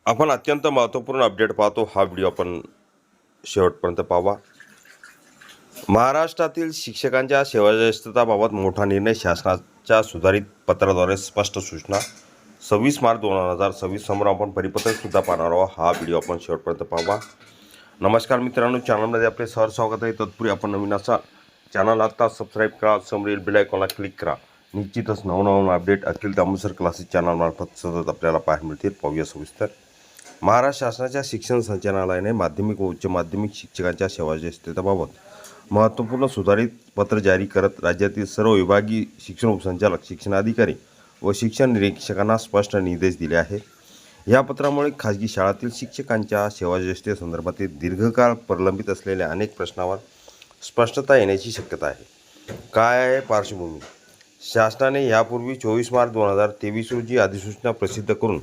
आपण अत्यंत महत्त्वपूर्ण अपडेट पाहतो. हा व्हिडिओ आपण शेवटपर्यंत पाहावा. महाराष्ट्रातील शिक्षकांच्या सेवाज्येष्ठताबाबत मोठा निर्णय. शासनाच्या सुधारित पत्राद्वारे स्पष्ट सूचना. 26 मार्च 2026 समोर आपण परिपत्रकसुद्धा पाहणार आहोत. हा व्हिडिओ आपण शेवटपर्यंत पाहावा. नमस्कार मित्रांनो, चॅनलमध्ये आपले सहर्ष स्वागत आहे. तत्पूर्वी आपण नवीन असाल चॅनल आता सबस्क्राईब करा, समोरील बेल आयकॉनला क्लिक करा. निश्चितच नवनवीन अपडेट अखिल तांबूसर क्लासेस चॅनलमार्फत सतत आपल्याला पाहायला मिळतील. पाहूया सविस्तर. महाराष्ट्र शासनाच्या शिक्षण संचालनालयाने माध्यमिक व उच्च माध्यमिक शिक्षकांच्या सेवाज्येष्ठतेबाबत महत्त्वपूर्ण सुधारित पत्र जारी करत राज्यातील सर्व विभागीय शिक्षण उपसंचालक, शिक्षणाधिकारी व शिक्षण निरीक्षकांना स्पष्ट निर्देश दिले आहेत. या पत्रामुळे खाजगी शाळांतील शिक्षकांच्या सेवाज्येष्ठतेसंदर्भातील दीर्घकाळ प्रलंबित असलेल्या अनेक प्रश्नावर स्पष्टता येण्याची शक्यता आहे. काय आहे पार्श्वभूमी? शासनाने यापूर्वी 24 मार्च 2023 रोजी अधिसूचना प्रसिद्ध करून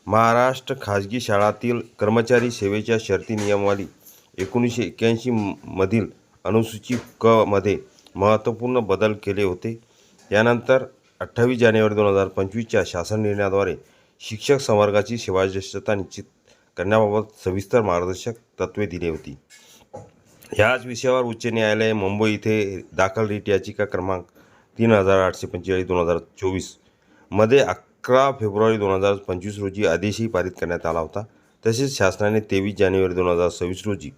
महाराष्ट्र खाजगी शाळांतील कर्मचारी सेवेच्या शर्ती नियमावली 1981 मधील अनुसूची क मध्ये महत्त्वपूर्ण बदल केले होते. त्यानंतर 28 जानेवारी 2025च्या शासन निर्णयाद्वारे शिक्षक संवर्गाची सेवाज्येष्ठता निश्चित करण्याबाबत सविस्तर मार्गदर्शक तत्त्वे दिली होती. ह्याच विषयावर उच्च न्यायालय मुंबई येथे दाखल रीट याचिका क्रमांक 3845/2024 मध्ये 11 फेब्रुवारी 2025 रोजी आदेशही पारित करण्यात आला होता. तसेच शासनाने 23 जानेवारी 2026 रोजी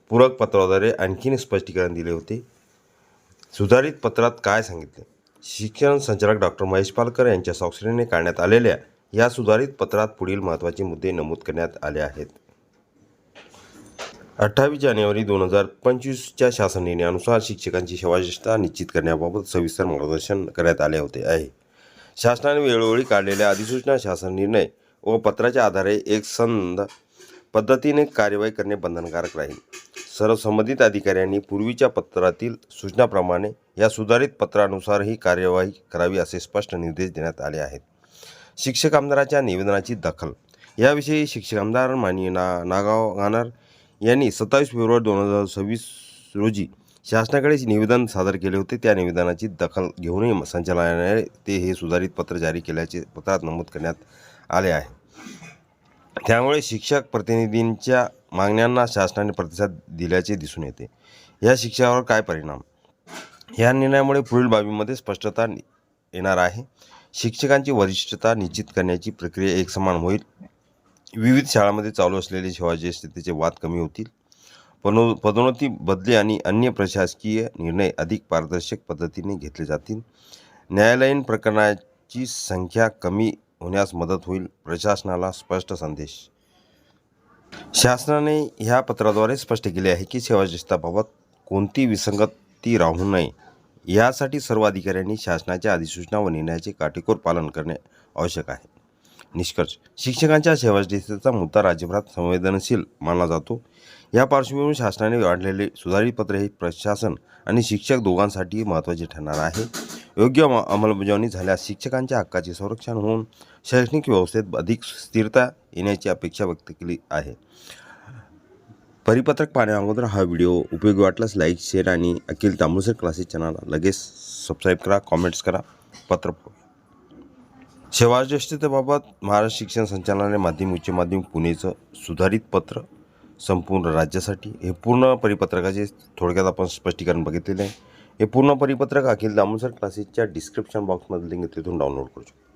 पूरक पत्राद्वारे आणखीन स्पष्टीकरण दिले होते. सुधारित पत्रात काय सांगितले? शिक्षण संचालक डॉक्टर महेश पालकर यांच्या स्वाक्षरीने काढण्यात आलेल्या या सुधारित पत्रात पुढील महत्त्वाचे मुद्दे नमूद करण्यात आले आहेत. 28 जानेवारी 2025च्या शासन निर्णयानुसार शिक्षकांची सेवाज्येष्ठता निश्चित करण्याबाबत सविस्तर मार्गदर्शन करण्यात आले होते आहे. शासनाने वेळोवेळी काढलेल्या अधिसूचना, शासन निर्णय व पत्राच्या आधारे एकसंध पद्धतीने कार्यवाही करणे बंधनकारक राहील. सर्व संबंधित अधिकाऱ्यांनी पूर्वीच्या पत्रातील सूचनाप्रमाणे या सुधारित पत्रानुसारही कार्यवाही करावी असे स्पष्ट निर्देश देण्यात आले आहेत. शिक्षक आमदाराच्या निवेदनाची दखल. याविषयी शिक्षक आमदार माननीय नागाव गाणार यांनी 27 फेब्रुवारी 2026 रोजी शासनाकडे निवेदन सादर केले होते. त्या निवेदनाची दखल घेऊनही संचालनालयाने हे सुधारित पत्र जारी केल्याचे पत्रात नमूद करण्यात आले आहे. त्यामुळे शिक्षक प्रतिनिधींच्या मागण्यांना शासनाने प्रतिसाद दिल्याचे दिसून येते. या शिक्षकावर काय परिणाम? या निर्णयामुळे पुढील बाबींमध्ये स्पष्टता येणार आहे. शिक्षकांची वरिष्ठता निश्चित करण्याची प्रक्रिया एकसमान होईल. विविध शाळांमध्ये चालू असलेले सेवाज्येष्ठतेचे वाद कमी होतील. पदोन्नती, बदली आणि अन्य प्रशासकीय निर्णय अधिक पारदर्शक पद्धतीने घेतले जातील. न्यायालयीन प्रकरणाची संख्या कमी होण्यास मदत होईल. प्रशासनाला स्पष्ट संदेश. शासनाने ह्या पत्राद्वारे स्पष्ट केले आहे की सेवाज्येष्ठतेबाबत कोणती विसंगती राहू नये यासाठी सर्व अधिकाऱ्यांनी शासनाच्या अधिसूचना व निर्णयाचे काटेकोर पालन करणे आवश्यक आहे. निष्कर्ष. शिक्षकांच्या सेवाज्येष्ठतेचा मुद्दा राज्यभरात संवेदनशील मानला जातो. या पार्श्वभूमीवर शासनाने काढलेले सुधारित पत्र हे प्रशासन आणि शिक्षक दोघांसाठी महत्त्वाचे ठरणार आहे. योग्य अंमलबजावणी झाल्यास शिक्षकांच्या हक्काचे संरक्षण होऊन शैक्षणिक व्यवस्थेत अधिक स्थिरता येण्याची अपेक्षा व्यक्त केली आहे. परिपत्रक पाहण्या अगोदर हा व्हिडिओ उपयोगी वाटल्यास लाईक, शेअर आणि अखिल तांबूसर क्लासेस चॅनलला लगेच सबस्क्राईब करा, कॉमेंट्स करा. पत्र सेवाज्येष्ठतेबाबत महाराष्ट्र शिक्षण संचालनालय माध्यमिक उच्च माध्यमिक पुणेचं सुधारित पत्र संपूर्ण राज्यासाठी. हे पूर्ण परिपत्रकाचे थोडक्यात आपण स्पष्टीकरण बघितलेले आहे. हे पूर्ण परिपत्रक अखिल तांबूसर क्लासेसच्या डिस्क्रिप्शन बॉक्समध्ये लिंक तिथून डाउनलोड करू शकतो.